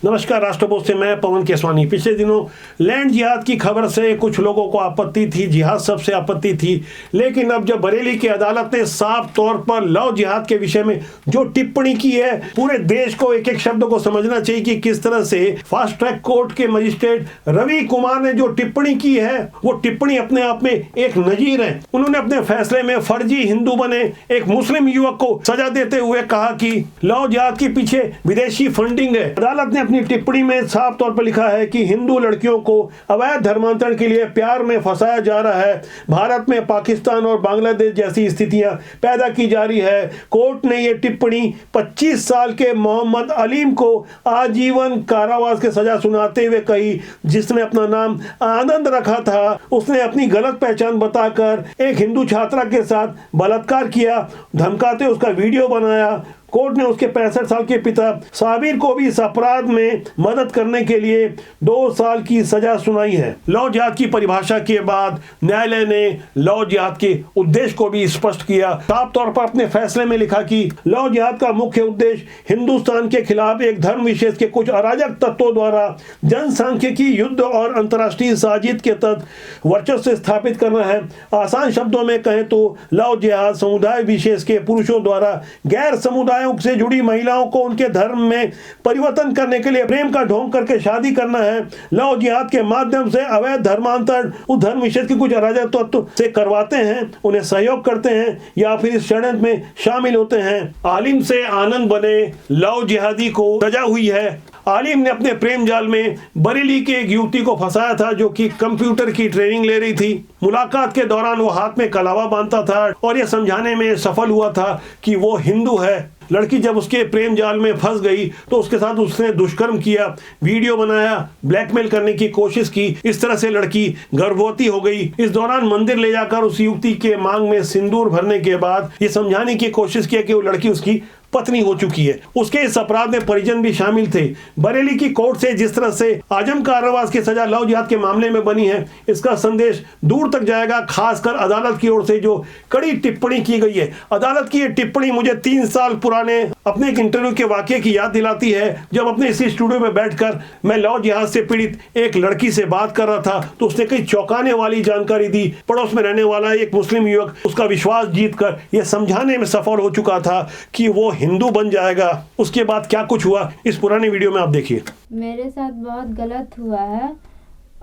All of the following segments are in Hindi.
नमस्कार, राष्ट्रपोस्ट से मैं पवन केसवानी। पिछले दिनों लैंड जिहाद की खबर से कुछ लोगों को आपत्ति थी, जिहाद सबसे आपत्ति थी, लेकिन अब जब बरेली की अदालत ने साफ तौर पर लव जिहाद के विषय में जो टिप्पणी की है, पूरे देश को एक एक शब्द को समझना चाहिए कि किस तरह से फास्ट ट्रैक कोर्ट के मजिस्ट्रेट रवि कुमार ने जो टिप्पणी की है, वो टिप्पणी अपने आप में एक नजीर है। उन्होंने अपने फैसले में फर्जी हिंदू बने एक मुस्लिम युवक को सजा देते हुए कहा कि लव जिहाद के पीछे विदेशी फंडिंग है। अदालत ने अपनी टिप्पणी में साफ तौर पर लिखा है कि हिंदू लड़कियों को अवैध धर्मांतरण के लिए प्यार में फंसाया जा रहा है। भारत में पाकिस्तान और बांग्लादेश जैसी स्थितियां पैदा की जा रही है। कोर्ट ने यह टिप्पणी 25 साल के मोहम्मद अलीम को आजीवन कारावास की सजा सुनाते हुए कही, जिसने अपना नाम आनंद रखा था। उसने अपनी गलत पहचान बताकर एक हिंदू छात्रा के साथ बलात्कार किया, धमकाते उसका वीडियो बनाया। कोर्ट ने उसके 65 साल के पिता साबिर को भी इस अपराध में मदद करने के लिए 2 साल की सजा सुनाई है। लव जिहाद की परिभाषा के बाद न्यायालय ने लव जिहाद के उद्देश्य को भी स्पष्ट किया। साफ तौर पर अपने फैसले में लिखा कि लव जिहाद का मुख्य उद्देश्य हिंदुस्तान के खिलाफ एक धर्म विशेष के कुछ अराजक तत्वों द्वारा जनसांख्यिकी युद्ध और अंतर्राष्ट्रीय साजिश के तहत वर्चस्व स्थापित करना है। आसान शब्दों में कहें तो लव जिहाद समुदाय विशेष के पुरुषों द्वारा गैर समुदाय से जुड़ी महिलाओं को उनके धर्म में परिवर्तन करने के लिए प्रेम का ढोंग करके शादी करना है। लव जिहाद के माध्यम से अवैध धर्मांतरण उस धर्म विशेष के कुछ अराजक तत्व से करवाते हैं, उन्हें सहयोग करते हैं या फिर इस षड्यंत्र में शामिल होते हैं। आलिम से आनंद बने लव जिहादी को सजा हुई है। आलिम ने अपने प्रेम जाल में बरेली के एक युवती को फंसाया था जो कि कंप्यूटर की ट्रेनिंग ले रही थी। मुलाकात के दौरान वो हाथ में कलावा बांधता था और ये समझाने में सफल हुआ था कि वो हिंदू है। लड़की जब उसके प्रेम जाल में फंस गई तो उसके साथ उसने दुष्कर्म किया, वीडियो बनाया, ब्लैकमेल करने की कोशिश की। इस तरह से लड़की गर्भवती हो गई। इस दौरान मंदिर ले जाकर उस युवती के मांग में सिंदूर भरने के बाद ये समझाने की कोशिश किया कि वो लड़की उसकी पत्नी हो चुकी है। उसके इस अपराध में परिजन भी शामिल थे। बरेली की कोर्ट से जिस तरह से आजम कारावास की सजा लव जिहाद के मामले में बनी है, इसका संदेश दूर तक जाएगा, खासकर अदालत की ओर से जो कड़ी टिप्पणी की गई है। अदालत की ये टिप्पणी मुझे 3 साल पुराने अपने एक इंटरव्यू के वाकये की याद दिलाती है। जब अपने इसी स्टूडियो में बैठकर मैं लव जिहाद से पीड़ित एक लड़की से बात कर रहा था तो उसने कई चौंकाने वाली जानकारी दी। पड़ोस में रहने वाला एक मुस्लिम युवक उसका विश्वास जीतकर यह समझाने में सफल हो चुका था कि वो हिंदू बन जाएगा। उसके बाद क्या कुछ हुआ, इस पुरानी वीडियो में आप देखिए। मेरे साथ बहुत गलत हुआ है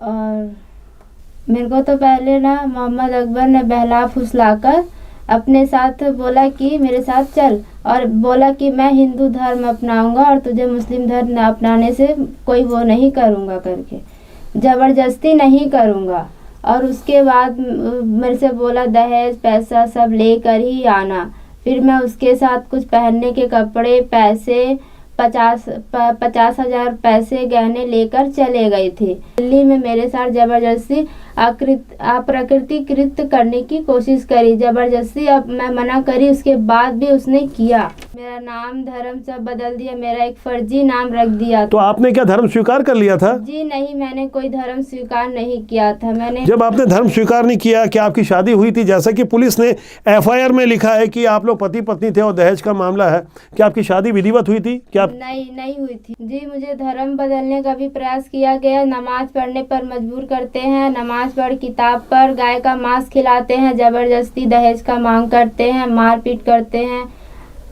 और मेरे को तो पहले ना मोहम्मद अकबर ने बहला फुसलाकर अपने साथ बोला कि मेरे साथ चल, और बोला कि मैं हिंदू धर्म अपनाऊंगा और तुझे मुस्लिम धर्म अपनाने से कोई वो नहीं करूंगा करके, ज़बरदस्ती नहीं करूंगा। और उसके बाद मेरे से बोला दहेज पैसा सब लेकर ही आना। फिर मैं उसके साथ कुछ पहनने के कपड़े, पैसे 50,000 पैसे गहने लेकर चले गई थी। दिल्ली में मेरे साथ ज़बरदस्ती अप्रकृतिकृत करने की कोशिश करी। ज़बरदस्ती अब मैं मना करी, उसके बाद भी उसने किया। मेरा नाम धर्म सब बदल दिया, मेरा एक फर्जी नाम रख दिया। तो आपने क्या धर्म स्वीकार कर लिया था? जी नहीं, मैंने कोई धर्म स्वीकार नहीं किया था। मैंने जब आपने धर्म स्वीकार नहीं किया, क्या आपकी शादी हुई थी? जैसा कि पुलिस ने FIR में लिखा है कि आप लोग पति पत्नी थे और दहेज का मामला है, क्या आपकी शादी विधिवत हुई थी? क्या नहीं हुई थी जी। मुझे धर्म बदलने का भी प्रयास किया गया। नमाज पढ़ने पर मजबूर करते हैं, नमाज पढ़ किताब पर गाय का मांस खिलाते हैं, जबरदस्ती दहेज का मांग करते हैं, मारपीट करते हैं,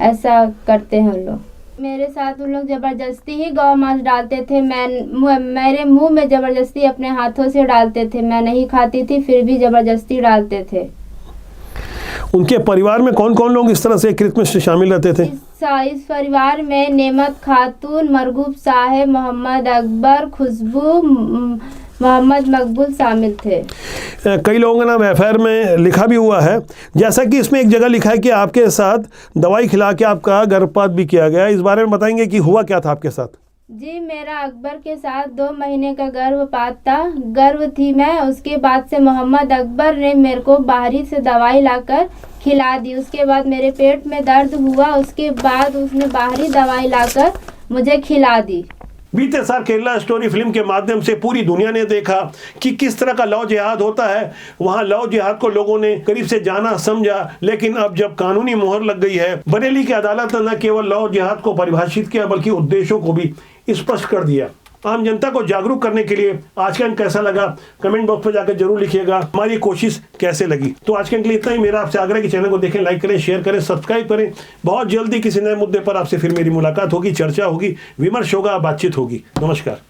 ऐसा करते हैं उन लोग। मेरे साथ उन लोग जबरदस्ती ही गौ मांस डालते थे। मेरे मुंह में जबरदस्ती अपने हाथों से डालते थे। मैं नहीं खाती थी फिर भी जबरदस्ती डालते थे। उनके परिवार में कौन कौन लोग इस तरह से कृत्य में शामिल रहते थे? इस परिवार में नेमत खातून, मरगूब साहेब, मोहम्मद अकबर, खुशबू, मोहम्मद मकबूल शामिल थे। कई लोगों का नाम FIR में लिखा भी हुआ है। जैसा कि इसमें एक जगह लिखा है कि आपके साथ दवाई खिला के आपका गर्भपात भी किया गया। इस बारे में बताएंगे कि हुआ क्या था आपके साथ? जी, मेरा अकबर के साथ 2 महीने का गर्भपात था। गर्भ थी मैं। उसके बाद से मोहम्मद अकबर ने मेरे को बाहरी से दवाई लाकर खिला दी। उसके बाद मेरे पेट में दर्द हुआ, उसके बाद उसने बाहरी दवाई लाकर मुझे खिला दी। बीते साल केरला स्टोरी फिल्म के माध्यम से पूरी दुनिया ने देखा कि किस तरह का लव जिहाद होता है। वहां लव जिहाद को लोगों ने करीब से जाना समझा, लेकिन अब जब कानूनी मोहर लग गई है, बरेली की अदालत ने न केवल लव जिहाद को परिभाषित किया बल्कि उद्देश्यों को भी स्पष्ट कर दिया। आम जनता को जागरूक करने के लिए आज का अंक कैसा लगा कमेंट बॉक्स में जाकर जरूर लिखिएगा। हमारी कोशिश कैसे लगी। तो आज के अंक के लिए इतना ही। मेरा आपसे आग्रह कि चैनल को देखें, लाइक करें, शेयर करें, सब्सक्राइब करें। बहुत जल्दी किसी नए मुद्दे पर आपसे फिर मेरी मुलाकात होगी, चर्चा होगी, विमर्श होगा, बातचीत होगी। नमस्कार।